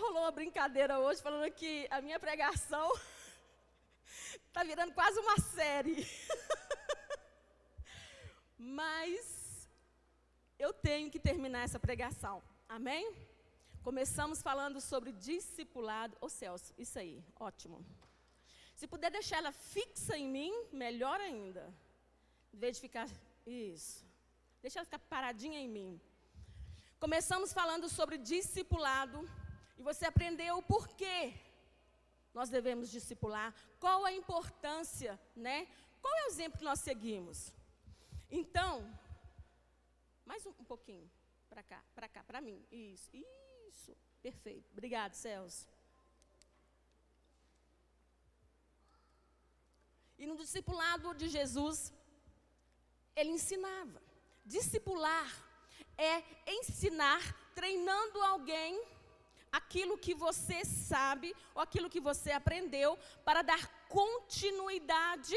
rolou uma brincadeira hoje falando que a minha pregação está virando quase uma série. Mas eu tenho que terminar essa pregação. Amém? Começamos falando sobre discipulado. Ô Celso, isso aí, ótimo. Se puder deixar ela fixa em mim, melhor ainda. Em vez de ficar, isso. Deixa ela ficar paradinha em mim. Começamos falando sobre discipulado. E você aprendeu o porquê nós devemos discipular. Qual a importância, né? Qual é o exemplo que nós seguimos? Então, mais um pouquinho. Para cá, para mim. Isso. Perfeito. Obrigado, Celso. E no discipulado de Jesus, ele ensinava. Discipular é ensinar, treinando alguém aquilo que você sabe ou aquilo que você aprendeu para dar continuidade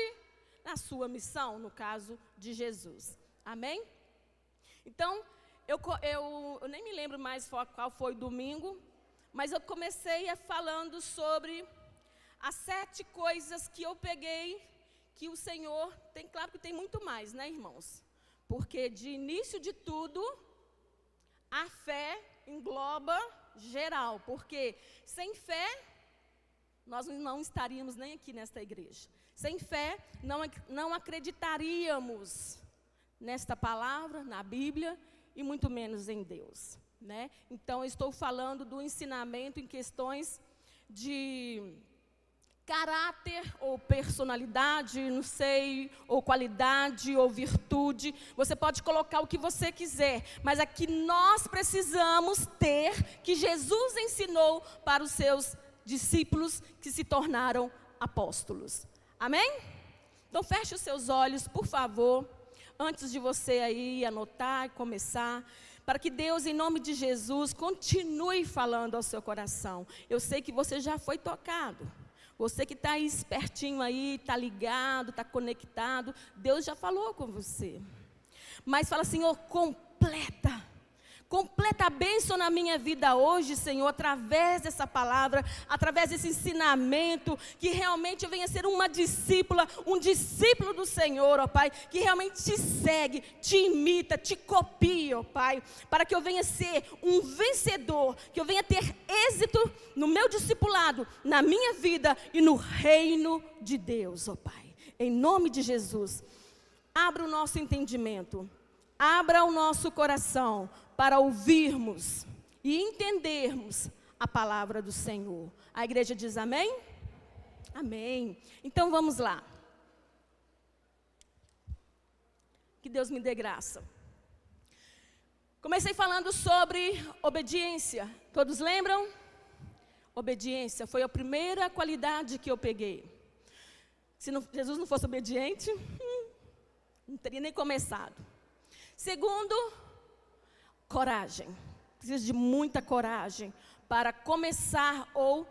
na sua missão, no caso de Jesus. Amém? Então, eu nem me lembro mais qual foi o domingo, mas eu comecei falando sobre as 7 coisas que eu peguei, que o Senhor, claro que tem muito mais, né, irmãos? Porque de início de tudo, a fé engloba geral, porque sem fé, nós não estaríamos nem aqui nesta igreja. Sem fé, não acreditaríamos nesta palavra, na Bíblia, e muito menos em Deus, né? Então, eu estou falando do ensinamento em questões de caráter ou personalidade, não sei, ou qualidade ou virtude. Você pode colocar o que você quiser, mas aqui nós precisamos ter que Jesus ensinou para os seus discípulos que se tornaram apóstolos. Amém? Então feche os seus olhos, por favor, antes de você aí anotar e começar, para que Deus, em nome de Jesus, continue falando ao seu coração. Eu sei que você já foi tocado. Você que está aí espertinho aí, está ligado, está conectado, Deus já falou com você. Mas fala, Senhor, completa a bênção na minha vida hoje, Senhor, através dessa palavra, através desse ensinamento, que realmente eu venha ser uma discípula, um discípulo do Senhor, ó Pai, que realmente te segue, te imita, te copia, ó Pai, para que eu venha ser um vencedor, que eu venha ter êxito no meu discipulado, na minha vida e no reino de Deus, ó Pai. Em nome de Jesus, abra o nosso entendimento, abra o nosso coração, para ouvirmos e entendermos a palavra do Senhor. A igreja diz amém? Amém. Então vamos lá. Que Deus me dê graça. Comecei falando sobre obediência. Todos lembram? Obediência foi a primeira qualidade que eu peguei. Se Jesus não fosse obediente, não teria nem começado. Segundo, coragem. Precisa de muita coragem para começar ou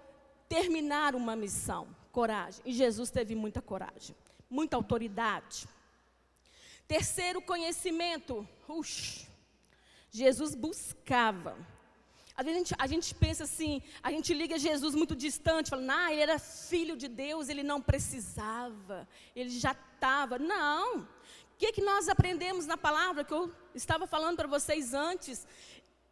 terminar uma missão. Coragem. E Jesus teve muita coragem, muita autoridade. Terceiro, conhecimento. Jesus buscava. Às vezes a gente pensa assim, a gente liga Jesus muito distante, falando, ele era filho de Deus, ele não precisava, ele já estava. Não. O que nós aprendemos na palavra que eu estava falando para vocês antes?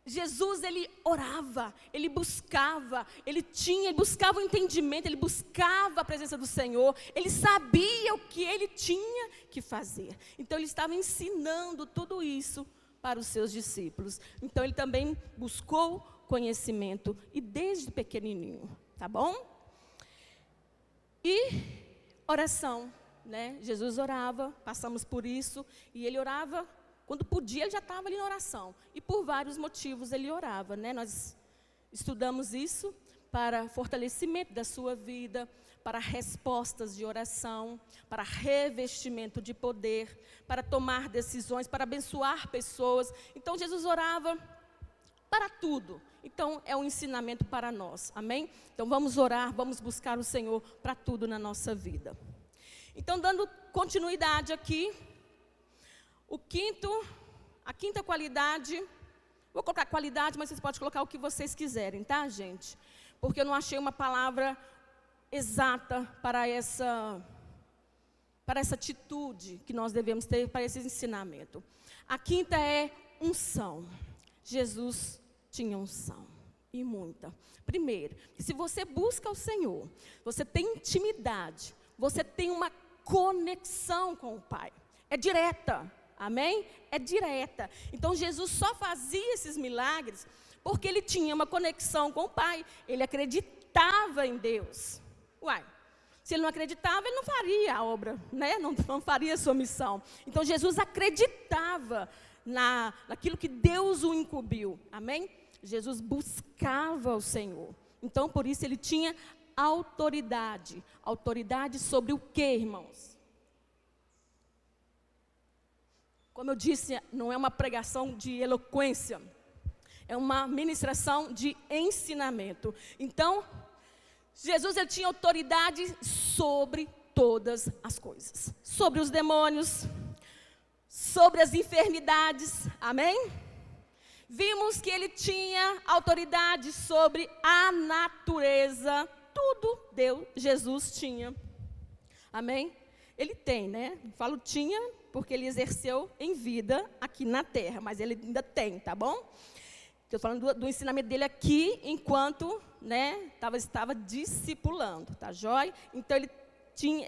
Jesus, ele orava, ele buscava, ele buscava o entendimento, ele buscava a presença do Senhor, ele sabia o que ele tinha que fazer. Então, ele estava ensinando tudo isso para os seus discípulos. Então, ele também buscou conhecimento, e desde pequenininho, tá bom? E oração. Né? Jesus orava, passamos por isso, e ele orava, quando podia ele já estava ali na oração, e por vários motivos ele orava, né? Nós estudamos isso para fortalecimento da sua vida, para respostas de oração, para revestimento de poder, para tomar decisões, para abençoar pessoas. Então Jesus orava para tudo. Então é um ensinamento para nós, amém? Então vamos orar, vamos buscar o Senhor para tudo na nossa vida. Então, dando continuidade aqui, a quinta qualidade, Vou colocar qualidade, mas vocês podem colocar o que vocês quiserem, tá, gente? Porque eu não achei uma palavra exata para essa atitude que nós devemos ter, para esse ensinamento. A quinta é unção. Jesus tinha unção, e muita. Primeiro, se você busca o Senhor, você tem intimidade, você tem uma conexão com o Pai. É direta, amém? É direta. Então, Jesus só fazia esses milagres porque ele tinha uma conexão com o Pai. Ele acreditava em Deus. Uai, se ele não acreditava, ele não faria a obra, né? Não faria a sua missão. Então, Jesus acreditava naquilo que Deus o incumbiu, amém? Jesus buscava o Senhor. Então, por isso, ele tinha autoridade. Autoridade sobre o quê, irmãos? Como eu disse, não é uma pregação de eloquência. É uma ministração de ensinamento. Então, Jesus ele tinha autoridade sobre todas as coisas. Sobre os demônios, sobre as enfermidades, amém? Vimos que ele tinha autoridade sobre a natureza. Tudo Jesus tinha. Amém? Ele tem, né? Falo tinha porque ele exerceu em vida aqui na terra, mas ele ainda tem, tá bom? Estou falando do ensinamento dele aqui, enquanto, né, estava discipulando, tá jóia? Então, ele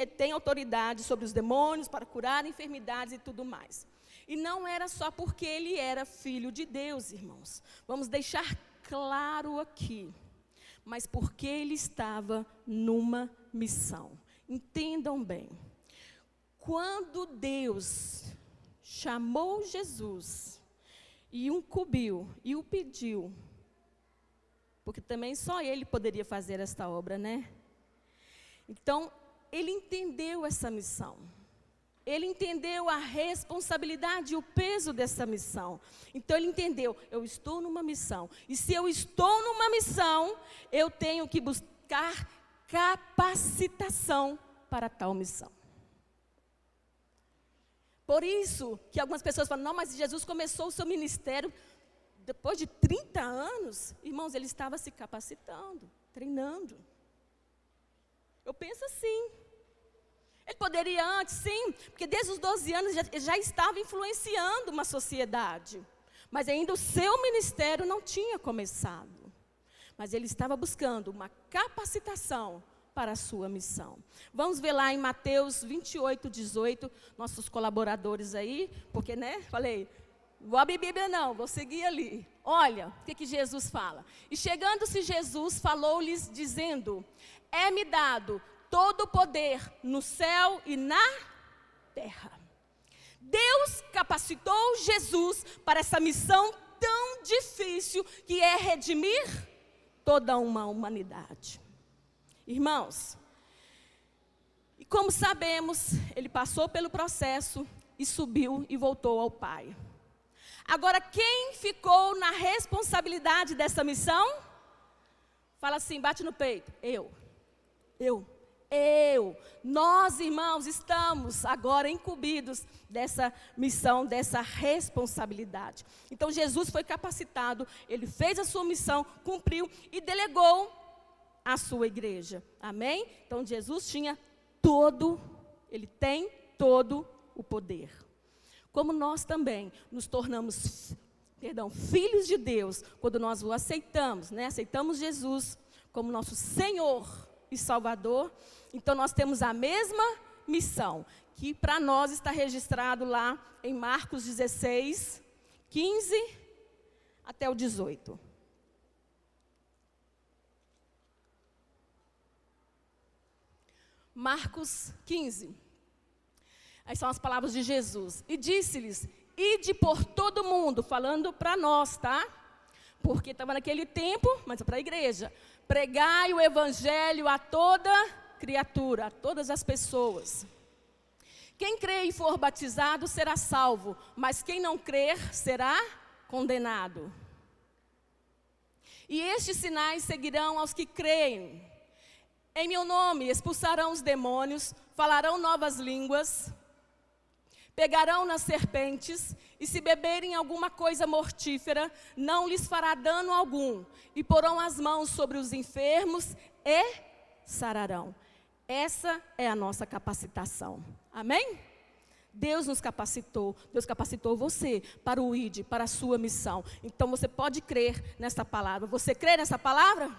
tem autoridade sobre os demônios, para curar enfermidades e tudo mais. E não era só porque ele era filho de Deus, irmãos. Vamos deixar claro aqui. Mas porque ele estava numa missão. Entendam bem. Quando Deus chamou Jesus e o incumbiu e o pediu, porque também só ele poderia fazer esta obra, né? Então, ele entendeu essa missão. Ele entendeu a responsabilidade e o peso dessa missão. Então, ele entendeu, eu estou numa missão. E se eu estou numa missão, eu tenho que buscar capacitação para tal missão. Por isso que algumas pessoas falam, não, mas Jesus começou o seu ministério depois de 30 anos. Irmãos, ele estava se capacitando, treinando. Eu penso assim. Ele poderia antes, sim, porque desde os 12 anos já estava influenciando uma sociedade. Mas ainda o seu ministério não tinha começado. Mas ele estava buscando uma capacitação para a sua missão. Vamos ver lá em Mateus 28, 18, nossos colaboradores aí, porque, né, falei, vou abrir Bíblia não, vou seguir ali. Olha, o que Jesus fala. E chegando-se Jesus, falou-lhes dizendo, é-me dado todo o poder no céu e na terra. Deus capacitou Jesus para essa missão tão difícil que é redimir toda uma humanidade. Irmãos, e como sabemos, ele passou pelo processo e subiu e voltou ao Pai. Agora, quem ficou na responsabilidade dessa missão? Fala assim, bate no peito. Eu. Nós, irmãos, estamos agora incumbidos dessa missão, dessa responsabilidade. Então, Jesus foi capacitado, ele fez a sua missão, cumpriu e delegou a sua igreja. Amém? Então, Jesus ele tem todo o poder. Como nós também nos tornamos, filhos de Deus, quando nós o aceitamos, né? Aceitamos Jesus como nosso Senhor e Salvador, então nós temos a mesma missão, que para nós está registrado lá em Marcos 16, 15 até o 18. Marcos 15. Aí são as palavras de Jesus. E disse-lhes, ide por todo mundo, falando para nós, tá? Porque estava naquele tempo, mas para a igreja. Pregai o evangelho a toda criatura, a todas as pessoas. Quem crer e for batizado será salvo, mas quem não crer será condenado. E estes sinais seguirão aos que creem. Em meu nome expulsarão os demônios, falarão novas línguas, pegarão nas serpentes, e se beberem alguma coisa mortífera, não lhes fará dano algum, e porão as mãos sobre os enfermos e sararão. Essa é a nossa capacitação. Amém? Deus nos capacitou, Deus capacitou você para o ID, para a sua missão. Então você pode crer nessa palavra. Você crê nessa palavra?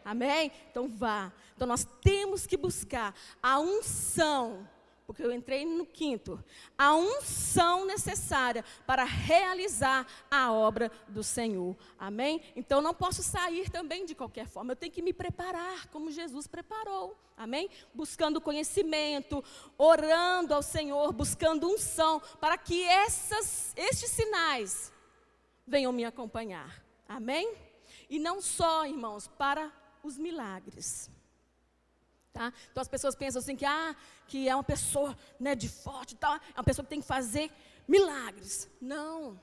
Amém? Então vá. Então nós temos que buscar a unção, porque eu entrei no quinto, a unção necessária para realizar a obra do Senhor. Amém? Então não posso sair também de qualquer forma, eu tenho que me preparar como Jesus preparou. Amém? Buscando conhecimento, orando ao Senhor, buscando unção, para que estes sinais venham me acompanhar. Amém? E não só, irmãos, para os milagres. Tá? Então as pessoas pensam assim que é uma pessoa, né, de forte e tal, é uma pessoa que tem que fazer milagres. Não.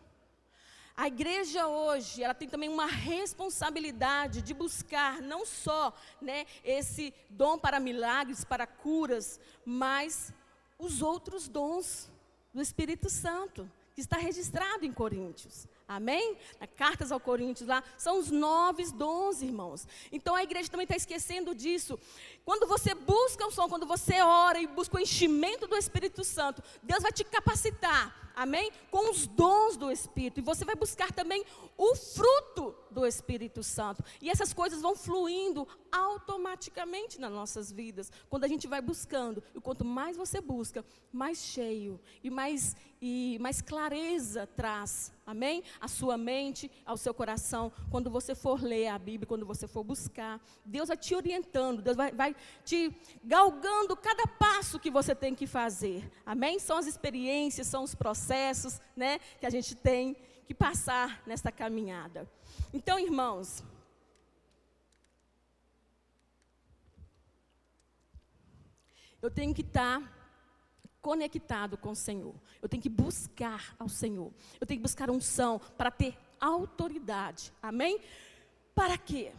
A igreja hoje, ela tem também uma responsabilidade de buscar não só, né, esse dom para milagres, para curas, mas os outros dons do Espírito Santo, que está registrado em Coríntios. Amém? Cartas ao Coríntios lá, são os 9 dons, irmãos. Então a igreja também está esquecendo disso. Quando você busca o som, quando você ora e busca o enchimento do Espírito Santo, Deus vai te capacitar, amém? Com os dons do Espírito. E você vai buscar também o fruto do Espírito Santo. E essas coisas vão fluindo automaticamente nas nossas vidas, quando a gente vai buscando. E quanto mais você busca, mais cheio e mais clareza traz, amém? A sua mente, ao seu coração, quando você for ler a Bíblia, quando você for buscar. Deus vai te orientando, Deus vai te galgando cada passo que você tem que fazer, amém? São as experiências, são os processos, né, que a gente tem que passar nesta caminhada. Então, irmãos, eu tenho que estar conectado com o Senhor. Eu tenho que buscar ao Senhor. Eu tenho que buscar unção para ter autoridade. Amém? Para quê?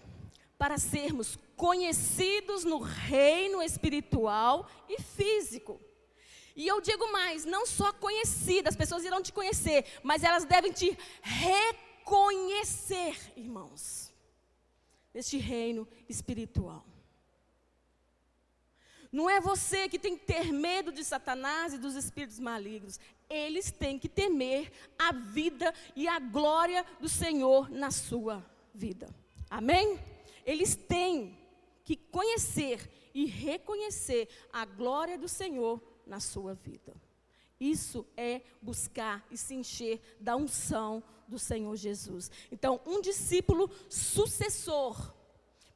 Para sermos conhecidos no reino espiritual e físico. E eu digo mais, não só conhecidas, as pessoas irão te conhecer, mas elas devem te reconhecer, irmãos, neste reino espiritual. Não é você que tem que ter medo de Satanás e dos espíritos malignos. Eles têm que temer a vida e a glória do Senhor na sua vida. Amém? Eles têm que conhecer e reconhecer a glória do Senhor na sua vida. Isso é buscar e se encher da unção do Senhor Jesus. Então, um discípulo sucessor,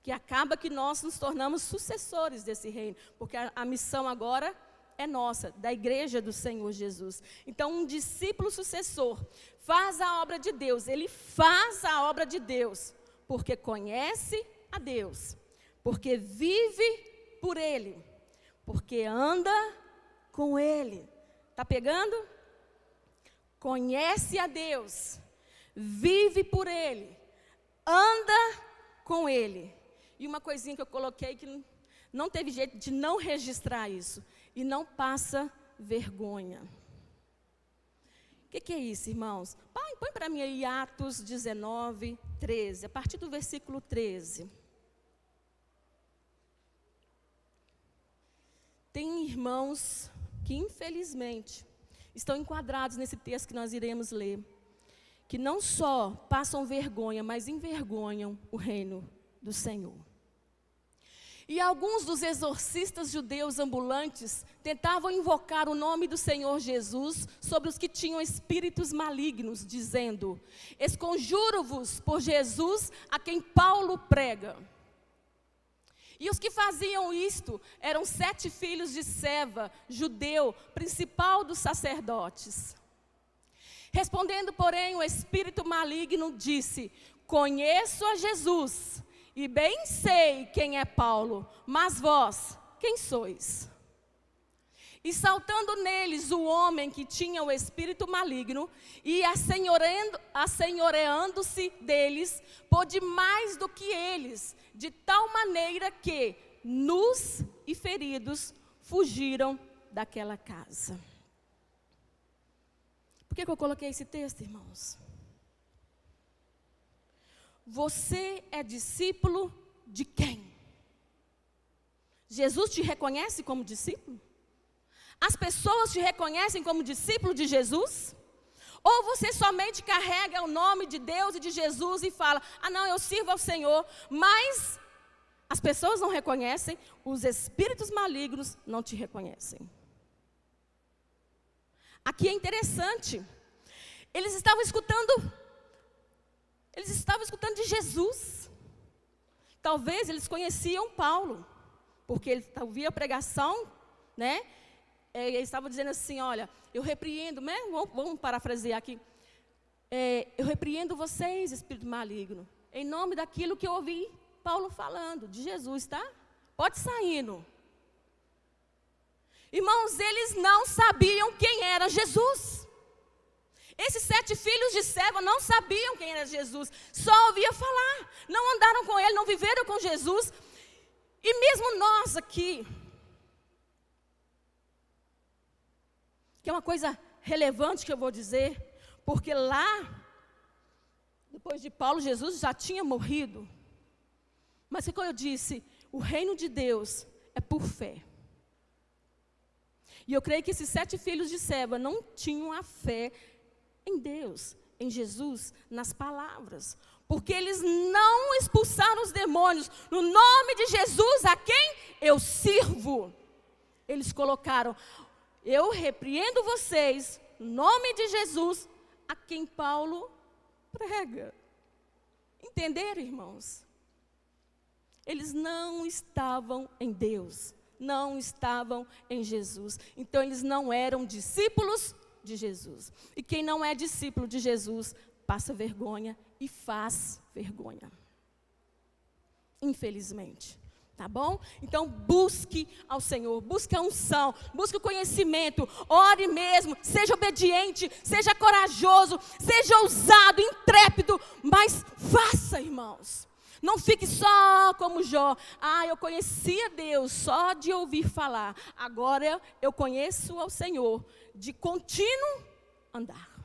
que acaba que nós nos tornamos sucessores desse reino, porque a missão agora é nossa, da igreja do Senhor Jesus. Então, um discípulo sucessor faz a obra de Deus, ele faz a obra de Deus, porque conhece a Deus, porque vive por Ele, porque anda com Ele. Está pegando? Conhece a Deus, vive por Ele, anda com Ele. E uma coisinha que eu coloquei que não teve jeito de não registrar isso. E não passa vergonha. O que é isso, irmãos? Põe para mim aí Atos 19, 13. A partir do versículo 13. Tem irmãos que, infelizmente, estão enquadrados nesse texto que nós iremos ler, que não só passam vergonha, mas envergonham o reino do Senhor. E alguns dos exorcistas judeus ambulantes tentavam invocar o nome do Senhor Jesus sobre os que tinham espíritos malignos, dizendo: esconjuro-vos por Jesus a quem Paulo prega. E os que faziam isto eram 7 filhos de Seva, judeu, principal dos sacerdotes. Respondendo, porém, o espírito maligno disse: conheço a Jesus, e bem sei quem é Paulo, mas vós, quem sois? E saltando neles o homem que tinha o espírito maligno, e assenhoreando-se deles, pôde mais do que eles, de tal maneira que, nus e feridos, fugiram daquela casa. Por que eu coloquei esse texto, irmãos? Você é discípulo de quem? Jesus te reconhece como discípulo? As pessoas te reconhecem como discípulo de Jesus? Ou você somente carrega o nome de Deus e de Jesus e fala, não, eu sirvo ao Senhor, mas as pessoas não reconhecem, os espíritos malignos não te reconhecem. Aqui é interessante, eles estavam escutando de Jesus. Talvez eles conheciam Paulo, porque ele ouvia a pregação, né? Eles estavam dizendo assim, olha, eu repreendo, né? Vamos parafrasear aqui. Eu repreendo vocês, espírito maligno, em nome daquilo que eu ouvi Paulo falando, de Jesus, tá? Pode saindo. Irmãos, eles não sabiam quem era Jesus. Esses 7 filhos de Seva não sabiam quem era Jesus, só ouvia falar, não andaram com ele, não viveram com Jesus. E mesmo nós aqui, que é uma coisa relevante que eu vou dizer, porque lá, depois de Paulo, Jesus já tinha morrido. Mas como eu disse, o reino de Deus é por fé. E eu creio que esses 7 filhos de Seva não tinham a fé em Deus, em Jesus, nas palavras. Porque eles não expulsaram os demônios no nome de Jesus, a quem eu sirvo. Eles colocaram, eu repreendo vocês, no nome de Jesus, a quem Paulo prega. Entenderam, irmãos? Eles não estavam em Deus, não estavam em Jesus. Então, eles não eram discípulos de Jesus. E quem não é discípulo de Jesus, passa vergonha e faz vergonha. Infelizmente. Tá bom? Então, busque ao Senhor, busque a unção, busque o conhecimento, ore mesmo, seja obediente, seja corajoso, seja ousado, intrépido, mas faça, irmãos. Não fique só como Jó. Eu conhecia Deus só de ouvir falar. Agora eu conheço ao Senhor de contínuo andar.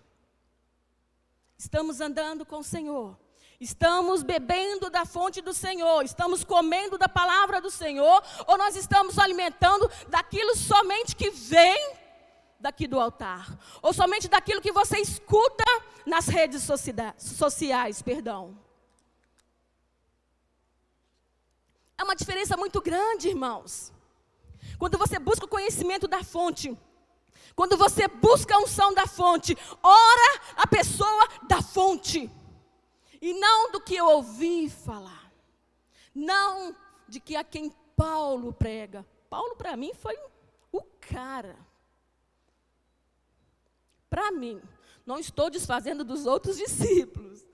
Estamos andando com o Senhor. Estamos bebendo da fonte do Senhor. Estamos comendo da palavra do Senhor. Ou nós estamos alimentando daquilo somente que vem daqui do altar. Ou somente daquilo que você escuta nas redes sociais, perdão. É uma diferença muito grande, irmãos. Quando você busca o conhecimento da fonte, quando você busca a unção da fonte, ora a pessoa da fonte. E não do que eu ouvi falar. Não de que a quem Paulo prega. Paulo, para mim, foi o cara. Para mim, não estou desfazendo dos outros discípulos.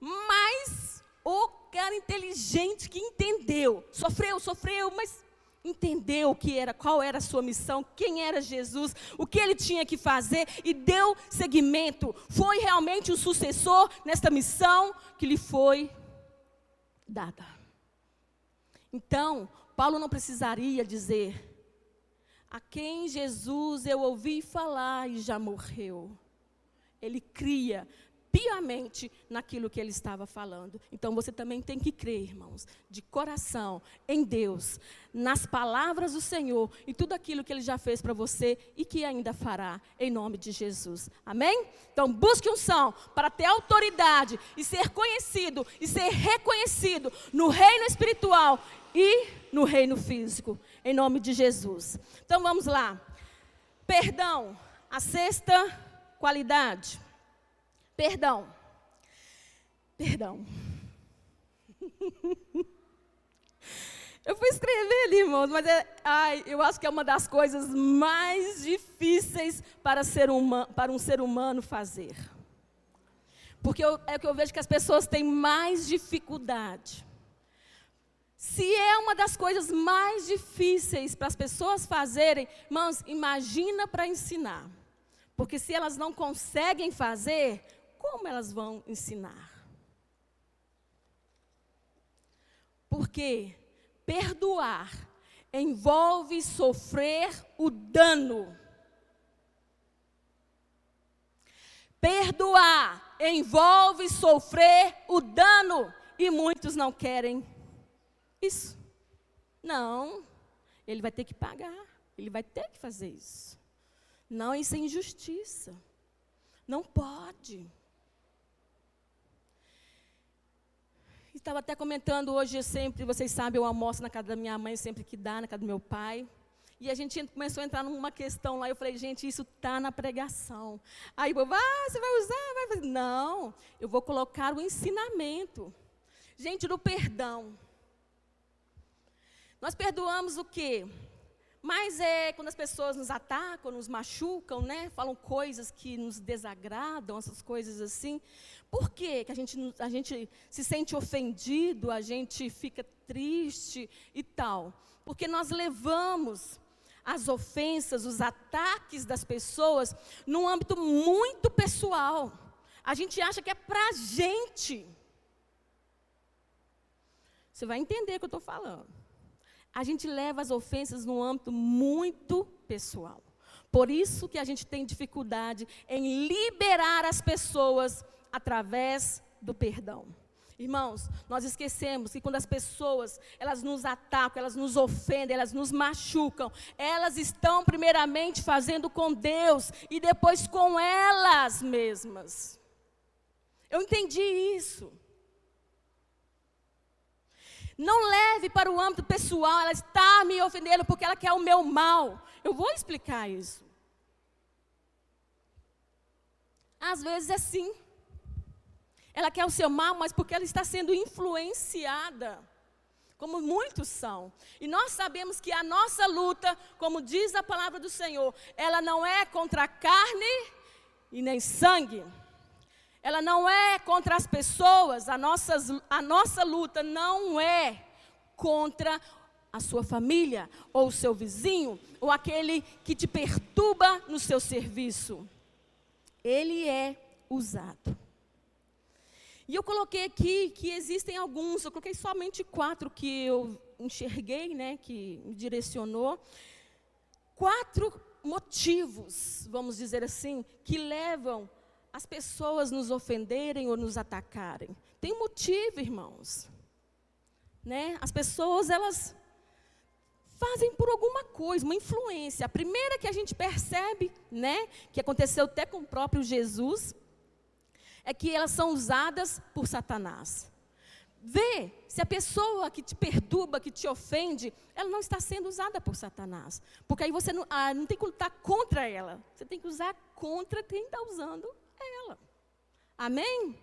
Mas o cara inteligente que entendeu, sofreu, mas entendeu o que era, qual era a sua missão, quem era Jesus, o que ele tinha que fazer e deu seguimento. Foi realmente o sucessor nesta missão que lhe foi dada. Então, Paulo não precisaria dizer, a quem Jesus eu ouvi falar e já morreu. Ele cria piamente naquilo que ele estava falando. Então você também tem que crer, irmãos, de coração, em Deus, nas palavras do Senhor e tudo aquilo que ele já fez para você e que ainda fará, em nome de Jesus. Amém? Então busque unção para ter autoridade e ser conhecido e ser reconhecido no reino espiritual e no reino físico, em nome de Jesus. Então vamos lá. Perdão, a 6ª qualidade. Perdão. Eu fui escrever ali, irmãos, mas eu acho que é uma das coisas mais difíceis para um ser humano fazer. Porque é que eu vejo que as pessoas têm mais dificuldade. Se é uma das coisas mais difíceis para as pessoas fazerem, irmãos, imagina para ensinar. Porque se elas não conseguem fazer, como elas vão ensinar? Porque perdoar envolve sofrer o dano. Perdoar envolve sofrer o dano. E muitos não querem isso. Não, ele vai ter que pagar. Ele vai ter que fazer isso. Não, isso é injustiça. Não pode. Estava até comentando hoje, vocês sabem, eu almoço na casa da minha mãe sempre que dá, na casa do meu pai. E a gente começou a entrar numa questão lá, eu falei, gente, isso está na pregação. Aí o povo, você vai usar? Vai fazer. Não, eu vou colocar o ensinamento. Gente, do perdão. Nós perdoamos o quê? Mas é quando as pessoas nos atacam, nos machucam, né? Falam coisas que nos desagradam, essas coisas assim. Por quê que a gente se sente ofendido, a gente fica triste e tal? Porque nós levamos as ofensas, os ataques das pessoas num âmbito muito pessoal. A gente acha que é pra gente. Você vai entender o que eu estou falando. A gente leva as ofensas num âmbito muito pessoal. Por isso que a gente tem dificuldade em liberar as pessoas através do perdão. Irmãos, nós esquecemos que quando as pessoas, elas nos atacam, elas nos ofendem, elas nos machucam, elas estão primeiramente fazendo com Deus e depois com elas mesmas. Eu entendi isso. Não leve para o âmbito pessoal, ela está me ofendendo porque ela quer o meu mal. Eu vou explicar isso. Às vezes é sim. Ela quer o seu mal, mas porque ela está sendo influenciada, como muitos são. E nós sabemos que a nossa luta, como diz a palavra do Senhor, ela não é contra a carne e nem sangue. Ela não é contra as pessoas, a nossa luta não é contra a sua família, ou o seu vizinho, ou aquele que te perturba no seu serviço. Ele é usado. E eu coloquei aqui que existem alguns, eu coloquei somente 4 que eu enxerguei, né, que me direcionou. 4 motivos, vamos dizer assim, que levam as pessoas nos ofenderem ou nos atacarem. Tem um motivo, irmãos. Né? As pessoas, elas fazem por alguma coisa, uma influência. A primeira que a gente percebe, né, que aconteceu até com o próprio Jesus, é que elas são usadas por Satanás. Vê se a pessoa que te perturba, que te ofende, ela não está sendo usada por Satanás. Porque aí você não tem que lutar contra ela. Você tem que usar contra quem está usando ela. Amém?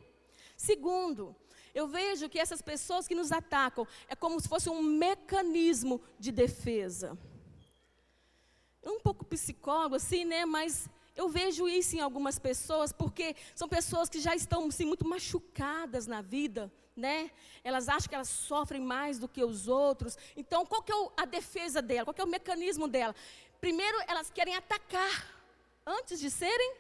Segundo, eu vejo que essas pessoas que nos atacam é como se fosse um mecanismo de defesa. É um pouco psicólogo assim, né? Mas eu vejo isso em algumas pessoas, porque são pessoas que já estão assim, muito machucadas na vida, né? Elas acham que elas sofrem mais do que os outros. Então, qual que é a defesa dela? Qual que é o mecanismo dela? Primeiro, elas querem atacar antes de serem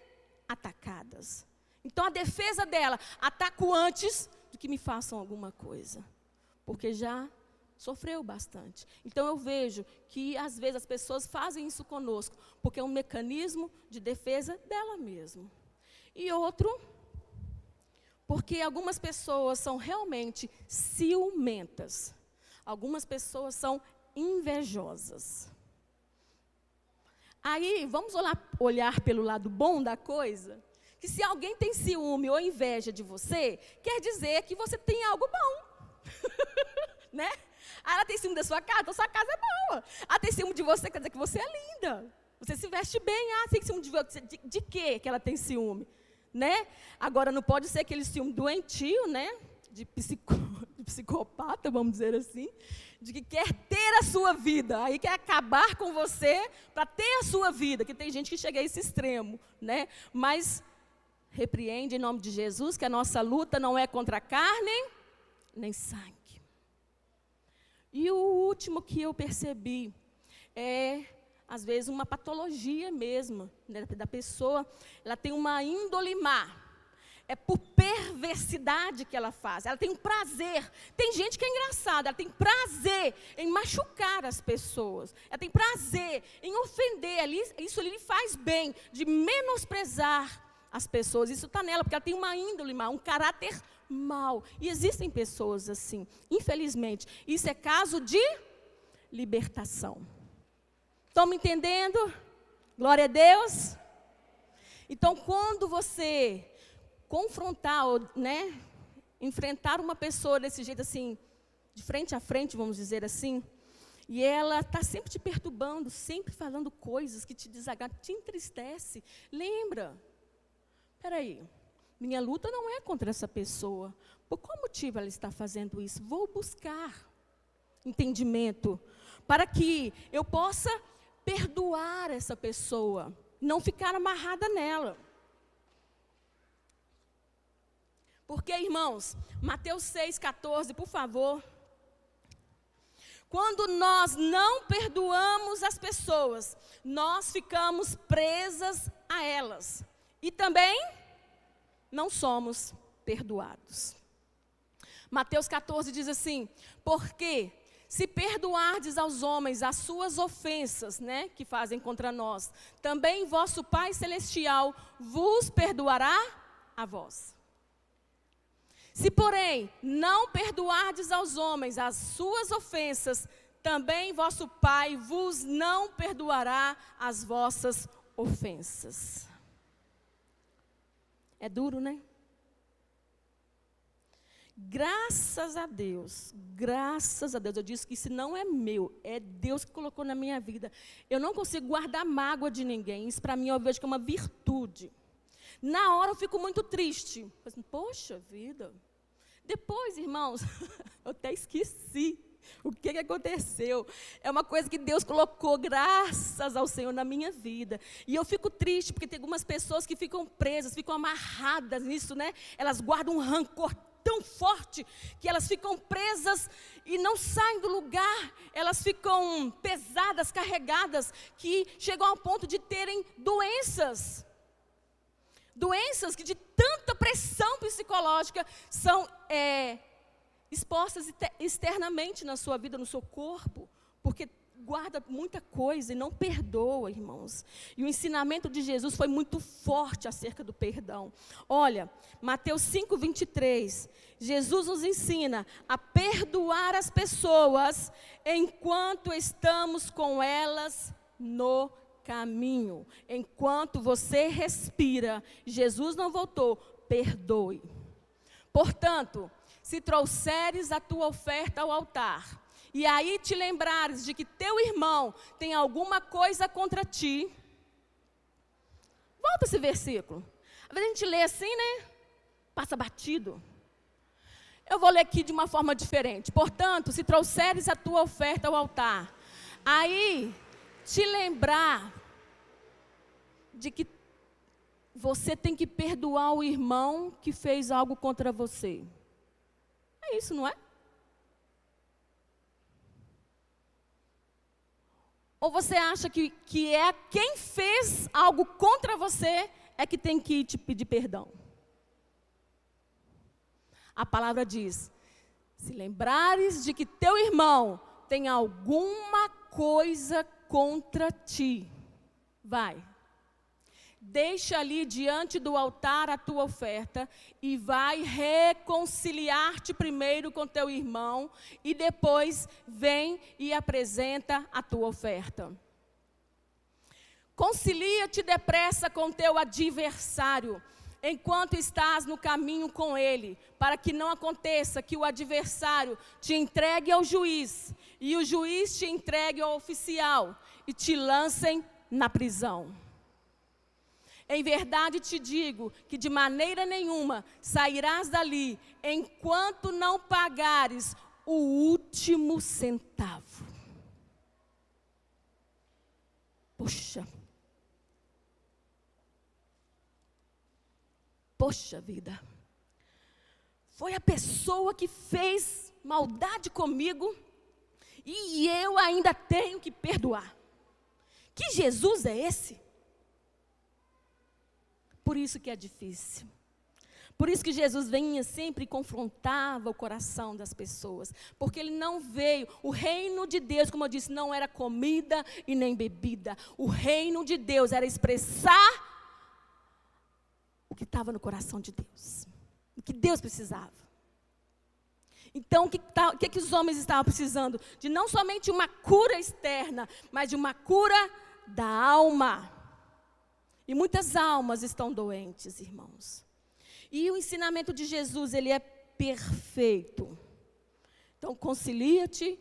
atacadas. Então, a defesa dela, ataco antes do que me façam alguma coisa, porque já sofreu bastante. Então, eu vejo que, às vezes, as pessoas fazem isso conosco, porque é um mecanismo de defesa dela mesma. E outro, porque algumas pessoas são realmente ciumentas. Algumas pessoas são invejosas. Aí, vamos olhar pelo lado bom da coisa, que se alguém tem ciúme ou inveja de você, quer dizer que você tem algo bom. Né? Ela tem ciúme da sua casa, então sua casa é boa. Ela tem ciúme de você, quer dizer que você é linda. Você se veste bem, tem ciúme de você. De quê que ela tem ciúme? Né? Agora, não pode ser aquele ciúme doentio, né? De psicopata, vamos dizer assim, de que quer ter a sua vida, aí quer acabar com você para ter a sua vida, que tem gente que chega a esse extremo, né? Mas repreende em nome de Jesus que a nossa luta não é contra a carne nem sangue. E o último que eu percebi é, às vezes, uma patologia mesmo, né, da pessoa. Ela tem uma índole má. É por perversidade que ela faz. Ela tem um prazer. Tem gente que é engraçada, ela tem prazer em machucar as pessoas. Ela tem prazer em ofender. Isso lhe faz bem, de menosprezar as pessoas. Isso está nela, porque ela tem uma índole má, um caráter mau. E existem pessoas assim, infelizmente. Isso é caso de libertação. Estão me entendendo? Glória a Deus. Então, quando você confrontar, né, enfrentar uma pessoa desse jeito assim, de frente a frente, vamos dizer assim, e ela está sempre te perturbando, sempre falando coisas que te desagradam, te entristece, lembra, peraí, minha luta não é contra essa pessoa, por qual motivo ela está fazendo isso? Vou buscar entendimento, para que eu possa perdoar essa pessoa, não ficar amarrada nela. Porque, irmãos, Mateus 6,14, por favor. Quando nós não perdoamos as pessoas, nós ficamos presas a elas. E também não somos perdoados. Mateus 14 diz assim, porque se perdoardes aos homens as suas ofensas, né, que fazem contra nós, também vosso Pai Celestial vos perdoará a vós. Se, porém, não perdoardes aos homens as suas ofensas, também vosso Pai vos não perdoará as vossas ofensas. É duro, né? Graças a Deus, eu disse que isso não é meu, é Deus que colocou na minha vida. Eu não consigo guardar mágoa de ninguém, isso para mim eu vejo que é uma virtude. Na hora eu fico muito triste, poxa vida. Depois, irmãos, eu até esqueci o que aconteceu. É uma coisa que Deus colocou, graças ao Senhor, na minha vida. E eu fico triste, porque tem algumas pessoas que ficam presas, ficam amarradas nisso, né? Elas guardam um rancor tão forte, que elas ficam presas e não saem do lugar. Elas ficam pesadas, carregadas, que chegam ao ponto de terem doenças. Doenças que de tanta pressão psicológica são expostas externamente na sua vida, no seu corpo, porque guarda muita coisa e não perdoa, irmãos. E o ensinamento de Jesus foi muito forte acerca do perdão. Olha, Mateus 5:23, Jesus nos ensina a perdoar as pessoas enquanto estamos com elas no caminho. Enquanto você respira, Jesus não voltou, perdoe. Portanto, se trouxeres a tua oferta ao altar, e aí te lembrares de que teu irmão tem alguma coisa contra ti, volta esse versículo. Às vezes a gente lê assim, né? Passa batido. Eu vou ler aqui de uma forma diferente. Portanto, se trouxeres a tua oferta ao altar, aí te lembrar de que você tem que perdoar o irmão que fez algo contra você. É isso, não é? Ou você acha que é quem fez algo contra você é que tem que te pedir perdão? A palavra diz, se lembrares de que teu irmão tem alguma coisa contra ti, vai. Deixa ali diante do altar a tua oferta e vai reconciliar-te primeiro com teu irmão e depois vem e apresenta a tua oferta. Concilia-te depressa com teu adversário, enquanto estás no caminho com ele, para que não aconteça que o adversário te entregue ao juiz e o juiz te entregue ao oficial e te lancem na prisão. Em verdade te digo que de maneira nenhuma sairás dali enquanto não pagares o último centavo. Poxa vida. Foi a pessoa que fez maldade comigo e eu ainda tenho que perdoar. Que Jesus é esse? Por isso que é difícil. Por isso que Jesus vinha sempre e confrontava o coração das pessoas. Porque ele não veio. O reino de Deus, como eu disse, não era comida e nem bebida. O reino de Deus era expressar que estava no coração de Deus, o que Deus precisava. Então, o que os homens estavam precisando? De não somente uma cura externa, mas de uma cura da alma. E muitas almas estão doentes, irmãos. E o ensinamento de Jesus, ele é perfeito. Então, concilia-te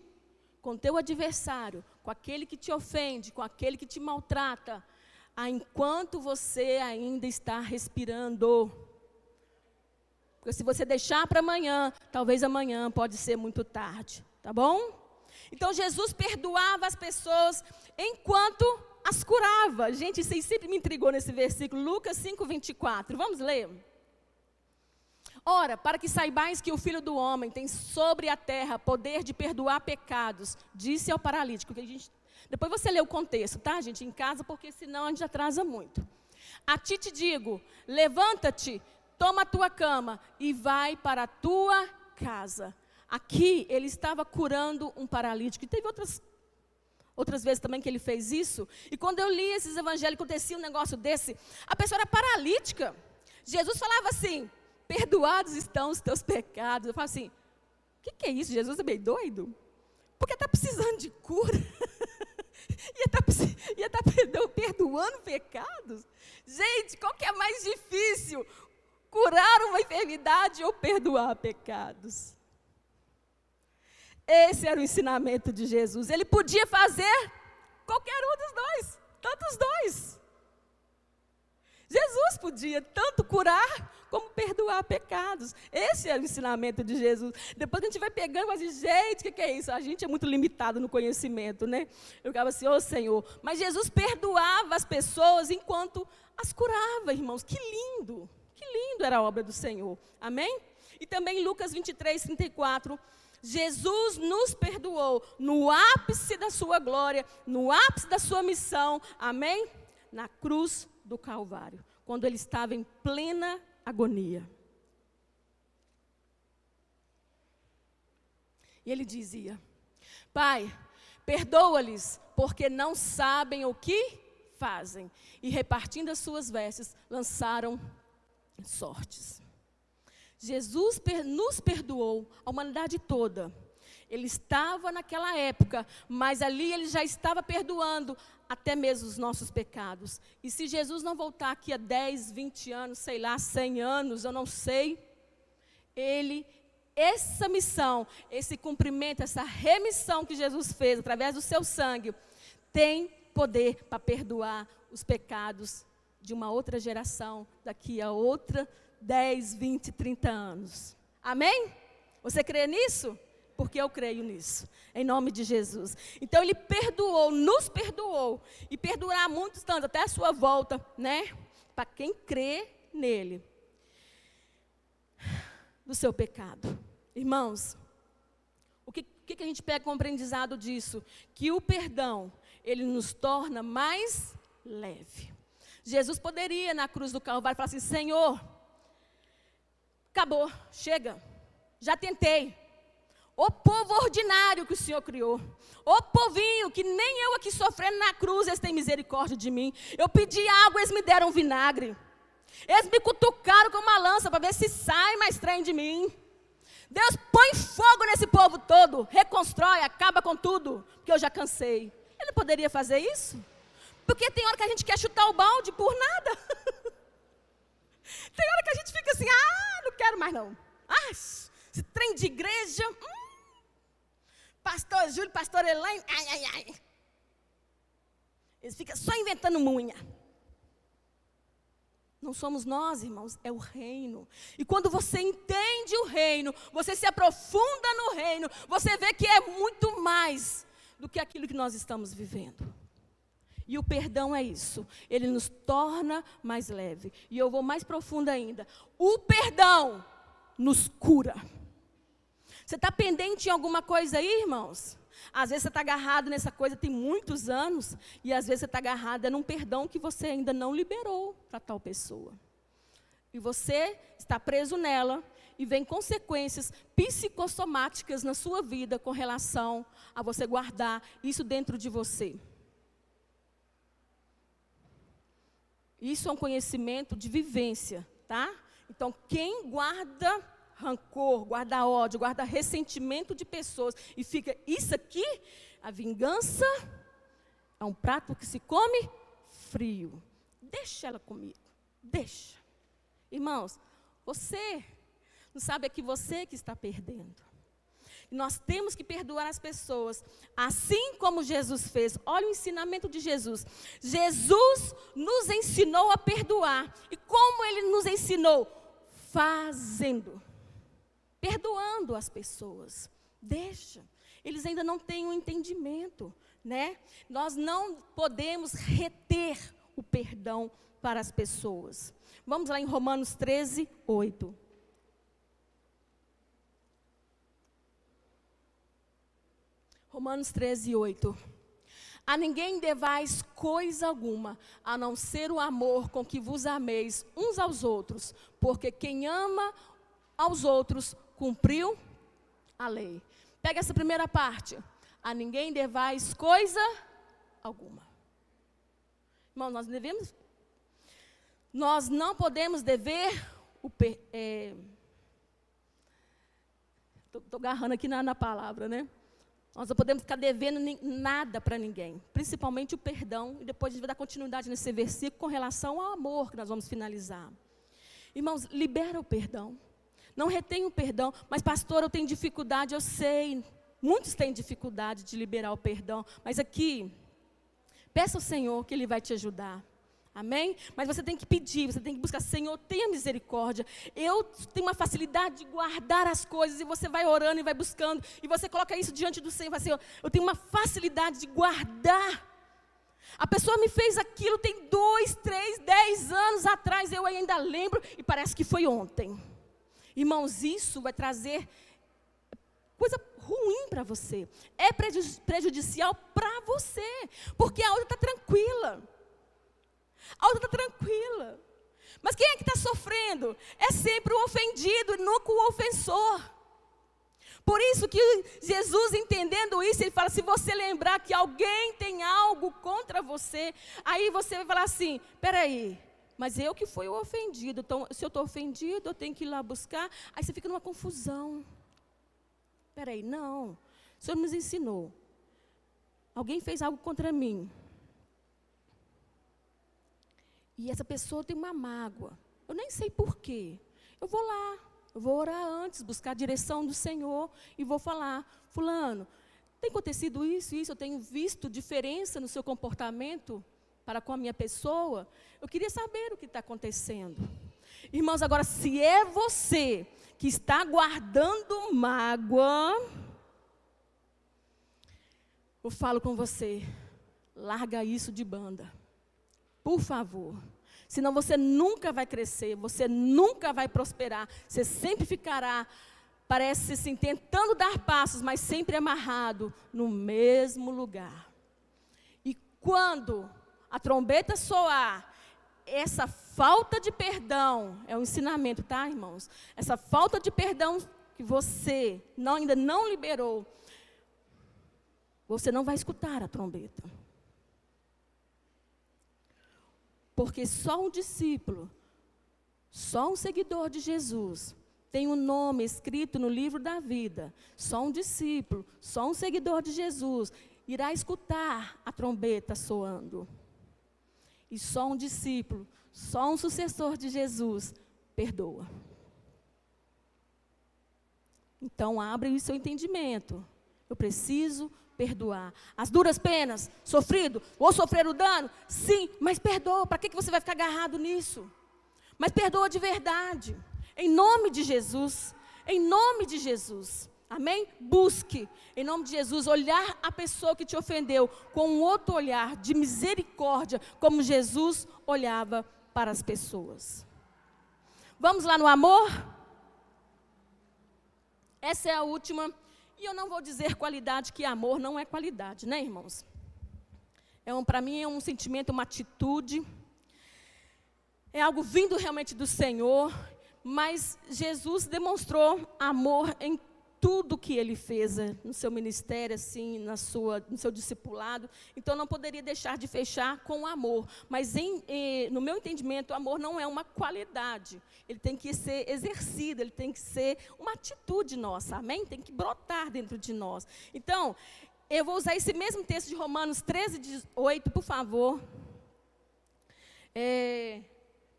com teu adversário, com aquele que te ofende, com aquele que te maltrata, enquanto você ainda está respirando. Porque se você deixar para amanhã, talvez amanhã pode ser muito tarde, tá bom? Então Jesus perdoava as pessoas enquanto as curava. Gente, isso aí sempre me intrigou nesse versículo, Lucas 5:24. Vamos ler? Ora, para que saibais que o Filho do Homem tem sobre a terra poder de perdoar pecados, disse ao paralítico, que depois você lê o contexto, tá, gente, em casa, porque senão a gente atrasa muito. A ti te digo, levanta-te, toma a tua cama e vai para a tua casa. Aqui ele estava curando um paralítico. E teve outras vezes também que ele fez isso. E quando eu li esses evangelhos, acontecia um negócio desse, a pessoa era paralítica. Jesus falava assim, perdoados estão os teus pecados. Eu falo assim, o que é isso? Jesus é meio doido? Porque está precisando de cura. ia estar perdoando pecados. Gente, qual que é mais difícil? Curar uma enfermidade ou perdoar pecados? Esse era o ensinamento de Jesus. Ele podia fazer qualquer um dos dois, tantos dois. Jesus podia tanto curar como perdoar pecados. Esse era o ensinamento de Jesus. Depois a gente vai pegando e vai dizer, gente, o que é isso? A gente é muito limitado no conhecimento, né? Eu ficava assim, ô Senhor. Mas Jesus perdoava as pessoas enquanto as curava, irmãos. Que lindo! Que lindo era a obra do Senhor. Amém? E também em Lucas 23:34, Jesus nos perdoou no ápice da sua glória, no ápice da sua missão. Amém? Na cruz do Calvário, quando ele estava em plena agonia. E ele dizia, Pai, perdoa-lhes, porque não sabem o que fazem. E repartindo as suas vestes, lançaram sortes. Jesus nos perdoou, a humanidade toda. Ele estava naquela época, mas ali ele já estava perdoando até mesmo os nossos pecados. E se Jesus não voltar aqui a 10, 20 anos, sei lá, 100 anos, eu não sei, essa missão, esse cumprimento, essa remissão que Jesus fez através do seu sangue, tem poder para perdoar os pecados de uma outra geração, daqui a outra 10, 20, 30 anos. Amém? Você crê nisso? Porque eu creio nisso, em nome de Jesus. Então ele perdoou, nos perdoou, e perdoará muitos tantos, até a sua volta, né? Para quem crê nele, do seu pecado. Irmãos, o que a gente pega como aprendizado disso? Que o perdão, ele nos torna mais leve. Jesus poderia na cruz do Calvário falar assim, Senhor, acabou, chega, já tentei. O povo ordinário que o Senhor criou, o povinho que nem eu aqui sofrendo na cruz, eles têm misericórdia de mim. Eu pedi água, eles me deram vinagre. Eles me cutucaram com uma lança para ver se sai mais trem de mim. Deus põe fogo nesse povo todo, reconstrói, acaba com tudo, porque eu já cansei. Ele poderia fazer isso? Porque tem hora que a gente quer chutar o balde por nada. Tem hora que a gente fica assim, não quero mais não. Esse trem de igreja, pastor Júlio, pastor Elaine, ai. Eles ficam só inventando munha. Não somos nós, irmãos, é o reino. E quando você entende o reino, você se aprofunda no reino, você vê que é muito mais do que aquilo que nós estamos vivendo. E o perdão é isso, ele nos torna mais leve. E eu vou mais profundo ainda. O perdão nos cura. Você está pendente em alguma coisa aí, irmãos? Às vezes você está agarrado nessa coisa tem muitos anos, e às vezes você está agarrado num perdão que você ainda não liberou para tal pessoa. E você está preso nela, e vem consequências psicossomáticas na sua vida com relação a você guardar isso dentro de você. Isso é um conhecimento de vivência tá? Então, quem guarda rancor, guarda ódio, guarda ressentimento de pessoas e fica, isso aqui, a vingança é um prato que se come frio. Deixa ela comigo, deixa. Irmãos, você não sabe, é que você que está perdendo. Nós temos que perdoar as pessoas, assim como Jesus fez. Olha o ensinamento de Jesus. Jesus nos ensinou a perdoar. E como Ele nos ensinou? Fazendo. Perdoando as pessoas. Deixa. Eles ainda não têm um entendimento, né? Nós não podemos reter o perdão para as pessoas. Vamos lá em Romanos 13, 8. Romanos 13, 8. A ninguém devais coisa alguma, a não ser o amor com que vos ameis uns aos outros, porque quem ama aos outros cumpriu a lei. Pega essa primeira parte. A ninguém devais coisa alguma. Irmão, nós não podemos dever estou agarrando aqui na palavra, né? Nós não podemos ficar devendo nada para ninguém, principalmente o perdão, e depois a gente vai dar continuidade nesse versículo com relação ao amor, que nós vamos finalizar. Irmãos, libera o perdão, não retém o perdão, mas pastor, eu tenho dificuldade, eu sei, muitos têm dificuldade de liberar o perdão, mas aqui, peça ao Senhor que Ele vai te ajudar. Amém? Mas você tem que pedir, você tem que buscar, Senhor, tenha misericórdia. Eu tenho uma facilidade de guardar as coisas, e você vai orando e vai buscando, e você coloca isso diante do Senhor, e fala, Senhor, eu tenho uma facilidade de guardar. A pessoa me fez aquilo tem 2, 3, 10 anos atrás, eu ainda lembro, e parece que foi ontem. Irmãos, isso vai trazer coisa ruim para você, é prejudicial para você, porque a outra está tranquila. A outra está tranquila. Mas quem é que está sofrendo? É sempre o ofendido e nunca o ofensor. Por isso que Jesus, entendendo isso, Ele fala, se você lembrar que alguém tem algo contra você, aí você vai falar assim, espera aí, mas eu que fui o ofendido, então se eu estou ofendido, eu tenho que ir lá buscar, aí você fica numa confusão. Espera aí, não, o Senhor nos ensinou, alguém fez algo contra mim, e essa pessoa tem uma mágoa, eu nem sei porquê, eu vou lá, eu vou orar antes, buscar a direção do Senhor, e vou falar, fulano, tem acontecido isso, eu tenho visto diferença no seu comportamento para com a minha pessoa, eu queria saber o que está acontecendo. Irmãos, agora, se é você que está guardando mágoa, eu falo com você, larga isso de banda. Por favor, senão você nunca vai crescer, você nunca vai prosperar, você sempre ficará, parece assim, tentando dar passos, mas sempre amarrado no mesmo lugar. E quando a trombeta soar, essa falta de perdão, é um ensinamento, tá, irmãos? Essa falta de perdão que você ainda não liberou, você não vai escutar a trombeta. Porque só um discípulo, só um seguidor de Jesus, tem um nome escrito no livro da vida. Só um discípulo, só um seguidor de Jesus, irá escutar a trombeta soando. E só um discípulo, só um sucessor de Jesus, perdoa. Então, abre o seu entendimento. Eu preciso perdoar. As duras penas, sofrido, ou sofrer o dano, sim, mas perdoa. Para que você vai ficar agarrado nisso? Mas perdoa de verdade. Em nome de Jesus. Em nome de Jesus. Amém? Busque, em nome de Jesus, olhar a pessoa que te ofendeu com um outro olhar de misericórdia, como Jesus olhava para as pessoas. Vamos lá no amor? Essa é a última. E eu não vou dizer qualidade, que amor não é qualidade, né, irmãos? Para mim é um sentimento, uma atitude. É algo vindo realmente do Senhor. Mas Jesus demonstrou amor em tudo que ele fez no seu ministério, assim, no seu discipulado. Então, não poderia deixar de fechar com o amor. Mas, no meu entendimento, o amor não é uma qualidade. Ele tem que ser exercido, ele tem que ser uma atitude nossa, amém? Tem que brotar dentro de nós. Então, eu vou usar esse mesmo texto de Romanos 13, 18, por favor.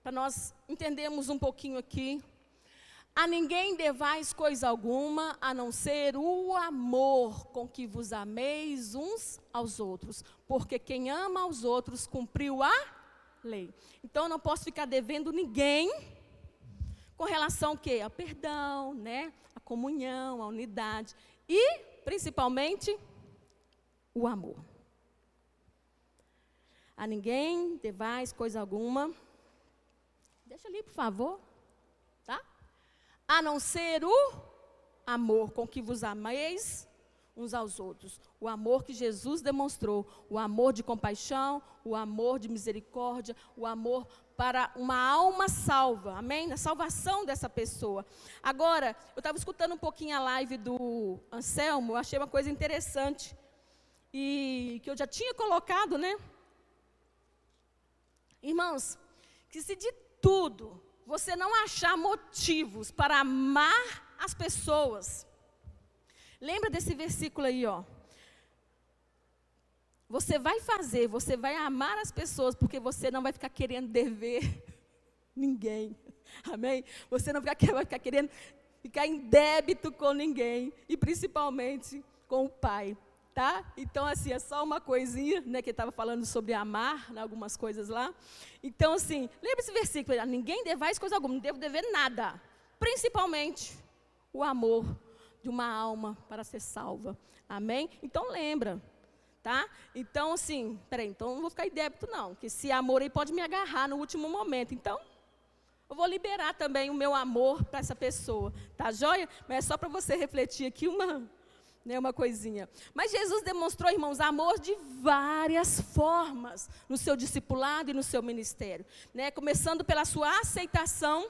Para nós entendermos um pouquinho aqui. A ninguém devais coisa alguma, a não ser o amor com que vos ameis uns aos outros. Porque quem ama aos outros cumpriu a lei. Então, eu não posso ficar devendo ninguém com relação ao quê? Ao perdão, né? A comunhão, a unidade. E, principalmente, o amor. A ninguém devais coisa alguma. Deixa ali, por favor. Tá? A não ser o amor com que vos ameis uns aos outros. O amor que Jesus demonstrou. O amor de compaixão, o amor de misericórdia, o amor para uma alma salva. Amém? Na salvação dessa pessoa. Agora, eu estava escutando um pouquinho a live do Anselmo, eu achei uma coisa interessante. E que eu já tinha colocado, né? Irmãos, que se de tudo você não achar motivos para amar as pessoas, lembra desse versículo aí, ó. Você vai amar as pessoas, porque você não vai ficar querendo dever ninguém, amém? Você não vai ficar querendo ficar em débito com ninguém, e principalmente com o Pai. Tá? Então, assim, é só uma coisinha, né, que ele estava falando sobre amar, né, algumas coisas lá. Então, assim, lembra esse versículo, ninguém devais coisa alguma, não devo dever nada. Principalmente o amor de uma alma para ser salva. Amém? Então, lembra, tá? Então, assim, então não vou ficar em débito não, porque esse amor aí pode me agarrar no último momento. Então, eu vou liberar também o meu amor para essa pessoa, tá joia? Mas é só para você refletir aqui uma coisinha. Mas Jesus demonstrou, irmãos, amor de várias formas no seu discipulado e no seu ministério, né? Começando pela sua aceitação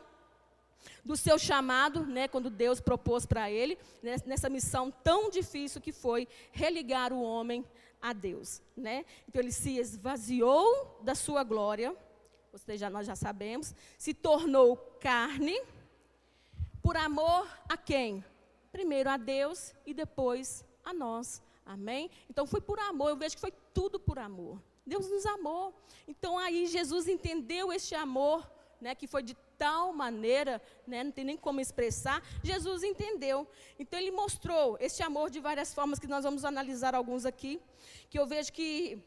do seu chamado, né? Quando Deus propôs para ele, né? Nessa missão tão difícil que foi religar o homem a Deus, né? Então ele se esvaziou da sua glória, nós já sabemos, se tornou carne, por amor a quem? Primeiro a Deus e depois a nós. Amém? Então foi por amor, eu vejo que foi tudo por amor. Deus nos amou. Então aí Jesus entendeu este amor, né, que foi de tal maneira, né, não tem nem como expressar. Jesus entendeu. Então ele mostrou este amor de várias formas, que nós vamos analisar alguns aqui. Que eu vejo que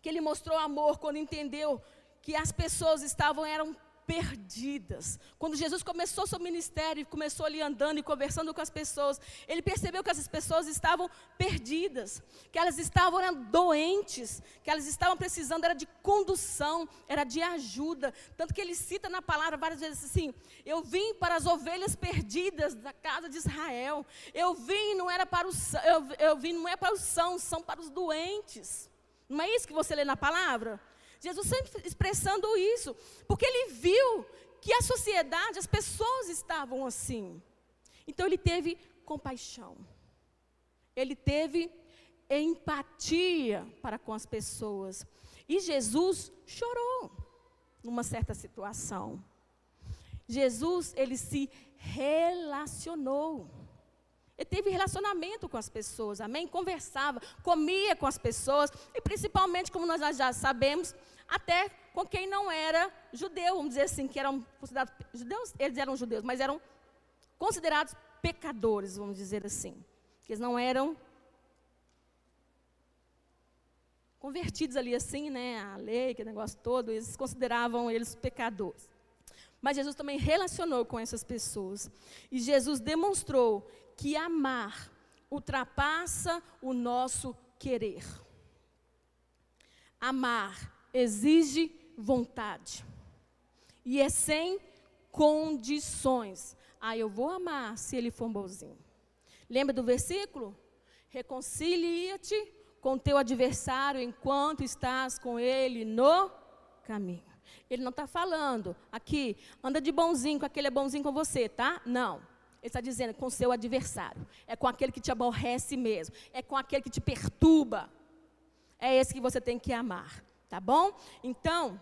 ele mostrou amor quando entendeu que as pessoas eram perdidas. Quando Jesus começou seu ministério, começou ali andando e conversando com as pessoas, ele percebeu que essas pessoas estavam perdidas, que elas estavam doentes, que elas estavam precisando, era de condução, era de ajuda. Tanto que ele cita na palavra várias vezes assim: eu vim para as ovelhas perdidas da casa de Israel. Eu vim, não era para os não é para os sãos, são para os doentes. Não é isso que você lê na palavra? Jesus sempre expressando isso, porque ele viu que a sociedade, as pessoas estavam assim. Então ele teve compaixão, ele teve empatia para com as pessoas. E Jesus chorou numa certa situação. Jesus, ele se relacionou. Ele teve relacionamento com as pessoas, amém? Conversava, comia com as pessoas, e principalmente, como nós já sabemos, até com quem não era judeu, vamos dizer assim, que eram considerados judeus, eles eram judeus, mas eram considerados pecadores, vamos dizer assim. Que eles não eram convertidos ali assim, né, a lei, aquele negócio todo, eles consideravam eles pecadores. Mas Jesus também relacionou com essas pessoas. E Jesus demonstrou que amar ultrapassa o nosso querer. Amar exige vontade. E é sem condições. Eu vou amar se ele for bonzinho. Lembra do versículo? Reconcilia-te com teu adversário enquanto estás com ele no caminho. Ele não está falando aqui, anda de bonzinho com aquele é bonzinho com você, tá? Não. Ele está dizendo com o seu adversário. É com aquele que te aborrece mesmo. É com aquele que te perturba. É esse que você tem que amar. Tá bom? Então,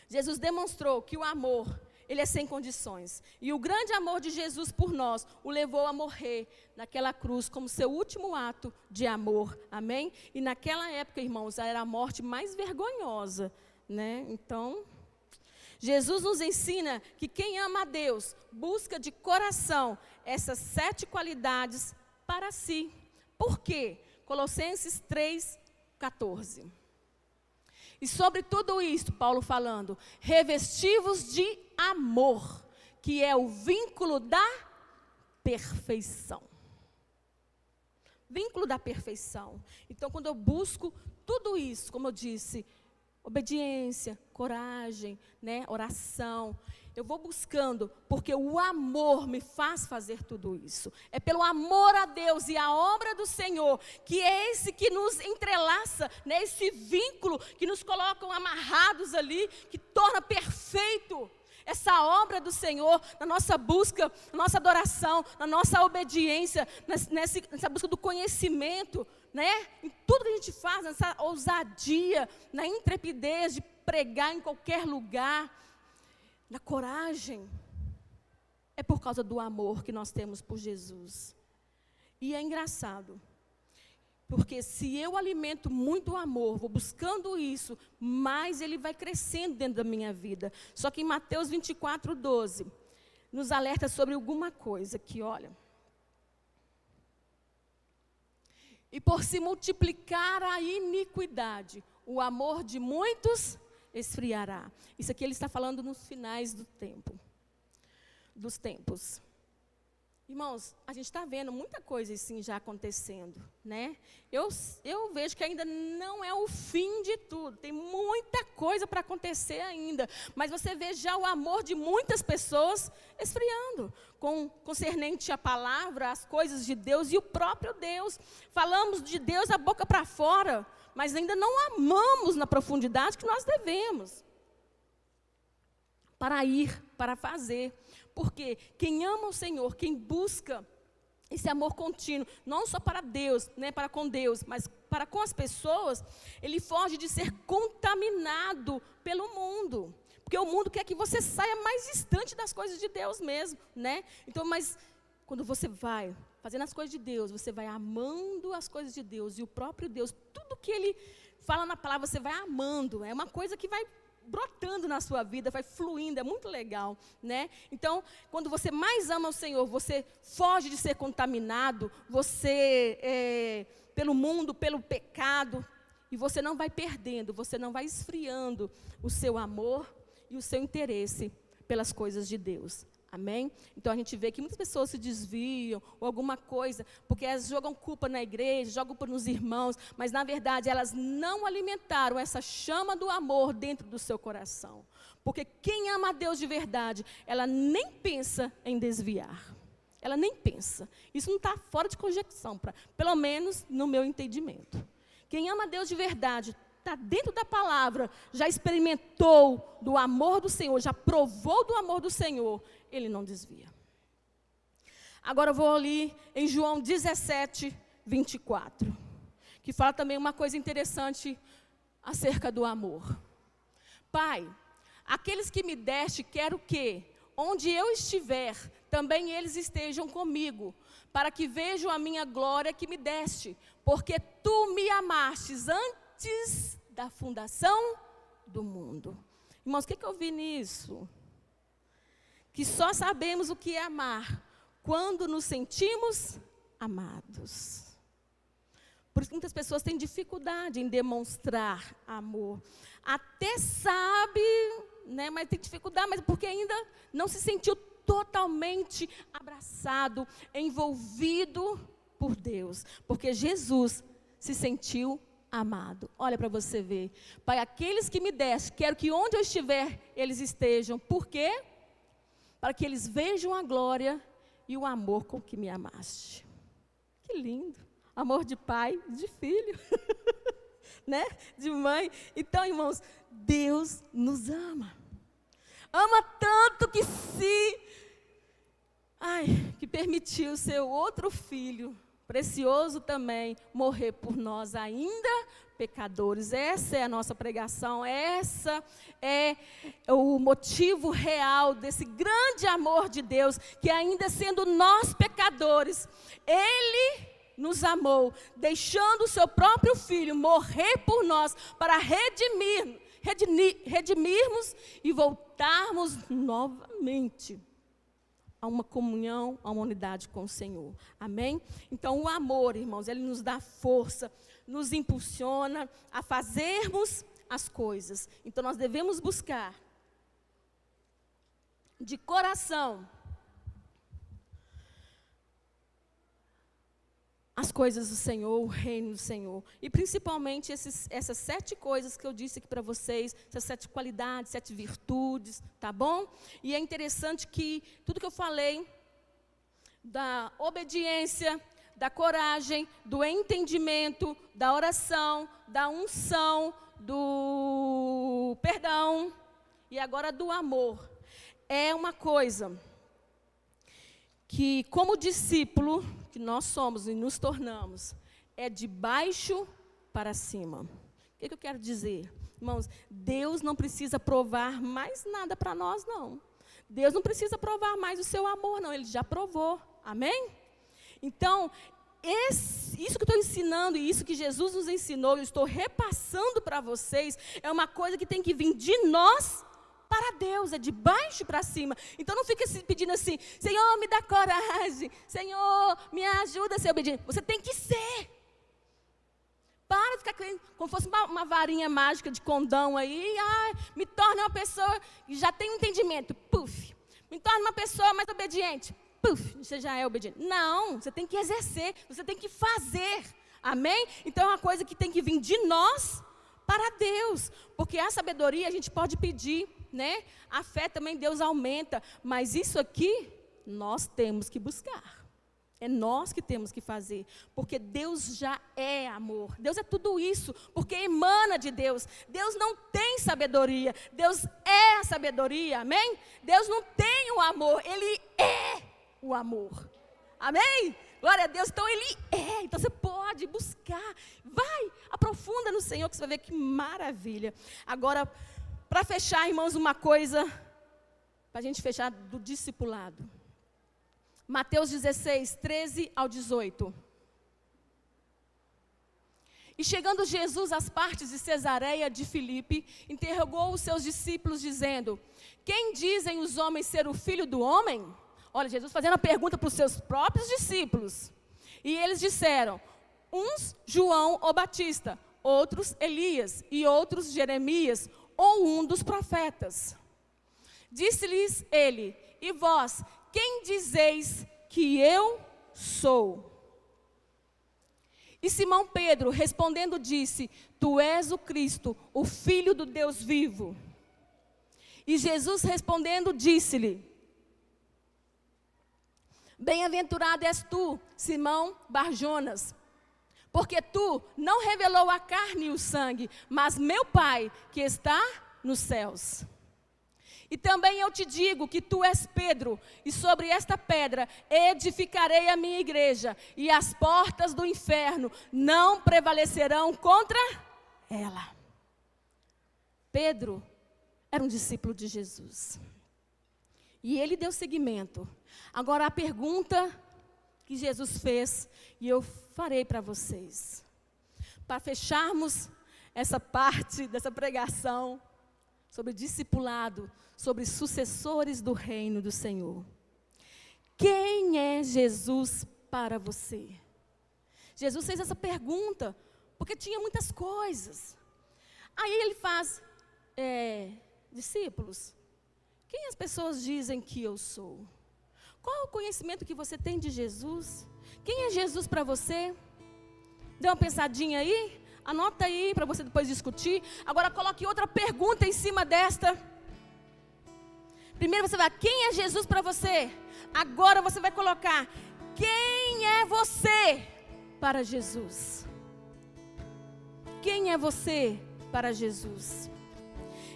Jesus demonstrou que o amor, ele é sem condições. E o grande amor de Jesus por nós o levou a morrer naquela cruz como seu último ato de amor. Amém? E naquela época, irmãos, era a morte mais vergonhosa, né? Então, Jesus nos ensina que quem ama a Deus busca de coração essas 7 qualidades para si. Por quê? Colossenses 3:14. E sobre tudo isto, Paulo falando, revestivos de amor, que é o vínculo da perfeição. Vínculo da perfeição. Então, quando eu busco tudo isso, como eu disse, obediência, coragem, né, oração, eu vou buscando, porque o amor me faz fazer tudo isso. É pelo amor a Deus e a obra do Senhor, que é esse que nos entrelaça, né, esse vínculo que nos colocam amarrados ali, que torna perfeito essa obra do Senhor, na nossa busca, na nossa adoração, na nossa obediência, nessa busca do conhecimento, né? Em tudo que a gente faz, nessa ousadia, na intrepidez de pregar em qualquer lugar, na coragem, é por causa do amor que nós temos por Jesus. E é engraçado, porque se eu alimento muito o amor, vou buscando isso, mais ele vai crescendo dentro da minha vida. Só que em Mateus 24:12, nos alerta sobre alguma coisa que, olha, e por se multiplicar a iniquidade, o amor de muitos esfriará. Isso aqui ele está falando nos finais dos tempos. Irmãos, a gente está vendo muita coisa assim já acontecendo, né? Eu vejo que ainda não é o fim de tudo, tem muita coisa para acontecer ainda, mas você vê já o amor de muitas pessoas esfriando, concernente à palavra, às coisas de Deus e o próprio Deus. Falamos de Deus da boca para fora, mas ainda não amamos na profundidade que nós devemos. Para fazer. Porque quem ama o Senhor, quem busca esse amor contínuo, não só para Deus, né, para com Deus, mas para com as pessoas, ele foge de ser contaminado pelo mundo. Porque o mundo quer que você saia mais distante das coisas de Deus mesmo, né? Então, mas quando você vai fazendo as coisas de Deus, você vai amando as coisas de Deus, e o próprio Deus, tudo que ele fala na palavra, você vai amando. É uma coisa que vai brotando na sua vida, vai fluindo, é muito legal, né? Então, quando você mais ama o Senhor, você foge de ser contaminado, você, pelo mundo, pelo pecado, e você não vai perdendo, você não vai esfriando o seu amor e o seu interesse pelas coisas de Deus. Amém? Então a gente vê que muitas pessoas se desviam ou alguma coisa, porque elas jogam culpa na igreja, jogam culpa nos irmãos, mas na verdade elas não alimentaram essa chama do amor dentro do seu coração. Porque quem ama a Deus de verdade, ela nem pensa em desviar. Ela nem pensa. Isso não está fora de conjecção, pelo menos no meu entendimento. Quem ama a Deus de verdade, está dentro da palavra, já experimentou do amor do Senhor, já provou do amor do Senhor, ele não desvia. Agora eu vou ali em João 17:24, que fala também uma coisa interessante acerca do amor. Pai, aqueles que me deste, quero que, onde eu estiver, também eles estejam comigo, para que vejam a minha glória que me deste, porque tu me amastes antes da fundação do mundo. Irmãos, o que eu vi nisso? Que só sabemos o que é amar quando nos sentimos amados. Por isso que muitas pessoas têm dificuldade em demonstrar amor. Até sabe, né, mas tem dificuldade, mas porque ainda não se sentiu totalmente abraçado, envolvido por Deus. Porque Jesus se sentiu amado. Olha para você ver. Pai, aqueles que me deste, quero que onde eu estiver, eles estejam. Por quê? Para que eles vejam a glória e o amor com que me amaste. Que lindo. Amor de pai, de filho, né? De mãe. Então, irmãos, Deus nos ama. Ama tanto que se que permitiu seu outro filho, precioso também, morrer por nós ainda pecadores. Essa é a nossa pregação, essa é o motivo real desse grande amor de Deus, que ainda sendo nós pecadores, Ele nos amou, deixando o seu próprio Filho morrer por nós, para redimirmos e voltarmos novamente a uma comunhão, a uma unidade com o Senhor. Amém? Então o amor, irmãos, ele nos dá força, nos impulsiona a fazermos as coisas. Então nós devemos buscar de coração as coisas do Senhor, o reino do Senhor. E principalmente essas 7 coisas que eu disse aqui para vocês, essas 7 qualidades, 7 virtudes, tá bom? E é interessante que tudo que eu falei, da obediência, da coragem, do entendimento, da oração, da unção, do perdão e agora do amor, é uma coisa que, como discípulo que nós somos e nos tornamos, é de baixo para cima. O que eu quero dizer? Irmãos, Deus não precisa provar mais nada para nós, não. Deus não precisa provar mais o seu amor, não. Ele já provou. Amém? Então, isso que eu estou ensinando e isso que Jesus nos ensinou, eu estou repassando para vocês, é uma coisa que tem que vir de nós para Deus, é de baixo para cima. Então não fica se pedindo assim, Senhor, me dá coragem, Senhor, me ajuda a ser obediente. Você tem que ser. Para de ficar como fosse uma varinha mágica de condão aí, me torna uma pessoa que já tem um entendimento, puf. Me torna uma pessoa mais obediente, puf, você já é obediente. Não, você tem que exercer, você tem que fazer, amém? Então é uma coisa que tem que vir de nós para Deus, porque a sabedoria a gente pode pedir, né? A fé também Deus aumenta, mas isso aqui nós temos que buscar. É nós que temos que fazer, porque Deus já é amor. Deus é tudo isso, porque emana de Deus. Deus não tem sabedoria, Deus é a sabedoria, amém? Deus não tem o amor, Ele é o amor, amém? Glória a Deus, então Ele é, então você pode buscar, vai, aprofunda no Senhor, que você vai ver que maravilha. Agora, para fechar, irmãos, uma coisa, para a gente fechar do discipulado. Mateus 16, 13 ao 18. E chegando Jesus às partes de Cesareia de Filipe, interrogou os seus discípulos, dizendo, quem dizem os homens ser o filho do homem? Olha, Jesus fazendo a pergunta para os seus próprios discípulos. E eles disseram, uns João o Batista, outros Elias e outros Jeremias, ou um dos profetas. Disse-lhes ele, e vós, quem dizeis que eu sou? E Simão Pedro, respondendo, disse, tu és o Cristo, o Filho do Deus vivo. E Jesus respondendo, disse-lhe, bem-aventurado és tu, Simão Barjonas, porque tu não revelou a carne e o sangue, mas meu Pai que está nos céus. E também eu te digo que tu és Pedro, e sobre esta pedra edificarei a minha igreja, e as portas do inferno não prevalecerão contra ela. Pedro era um discípulo de Jesus. E ele deu seguimento. Agora a pergunta que Jesus fez, e eu farei para vocês, para fecharmos essa parte dessa pregação sobre discipulado, sobre sucessores do reino do Senhor. Quem é Jesus para você? Jesus fez essa pergunta, porque tinha muitas coisas. Aí ele faz, discípulos, quem as pessoas dizem que eu sou? Qual o conhecimento que você tem de Jesus? Quem é Jesus para você? Dê uma pensadinha aí, anota aí para você depois discutir. Agora coloque outra pergunta em cima desta. Primeiro você vai, quem é Jesus para você? Agora você vai colocar, quem é você para Jesus? Quem é você para Jesus?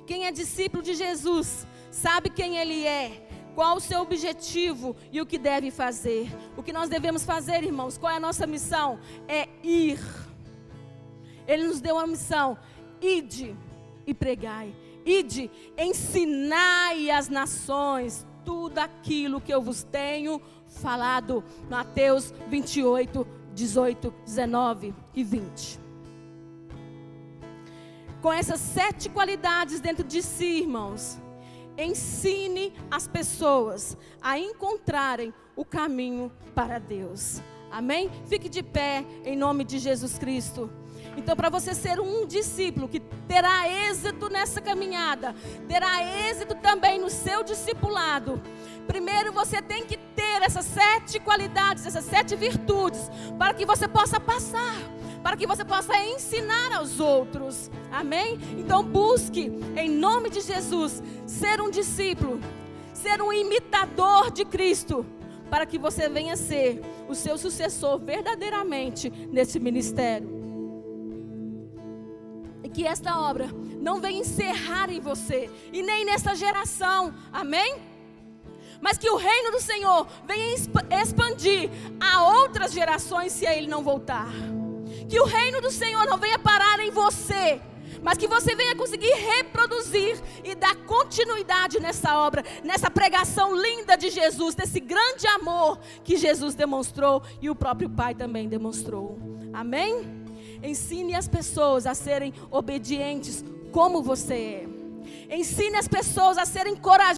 Quem é discípulo de Jesus, sabe quem Ele é, Qual o seu objetivo e o que deve fazer? O que nós devemos fazer, irmãos? Qual é a nossa missão? É ir. Ele nos deu uma missão: ide e pregai. Ide, ensinai às nações tudo aquilo que eu vos tenho falado. Mateus 28, 18, 19 e 20. Com essas 7 qualidades dentro de si, irmãos, ensine as pessoas a encontrarem o caminho para Deus. Amém? Fique de pé em nome de Jesus Cristo. Então, para você ser um discípulo que terá êxito nessa caminhada, terá êxito também no seu discipulado, primeiro você tem que ter essas 7 qualidades, essas 7 virtudes, para que você possa passar, para que você possa ensinar aos outros. Amém? Então busque, em nome de Jesus, ser um discípulo, ser um imitador de Cristo, para que você venha ser o seu sucessor verdadeiramente nesse ministério. E que esta obra não venha encerrar em você, e nem nessa geração. Amém? Mas que o reino do Senhor venha expandir a outras gerações, se Ele não voltar. Que o reino do Senhor não venha parar em você, mas que você venha conseguir reproduzir e dar continuidade nessa obra, nessa pregação linda de Jesus, desse grande amor que Jesus demonstrou e o próprio Pai também demonstrou. Amém? Ensine as pessoas a serem obedientes como você é. Ensine as pessoas a serem corajosas.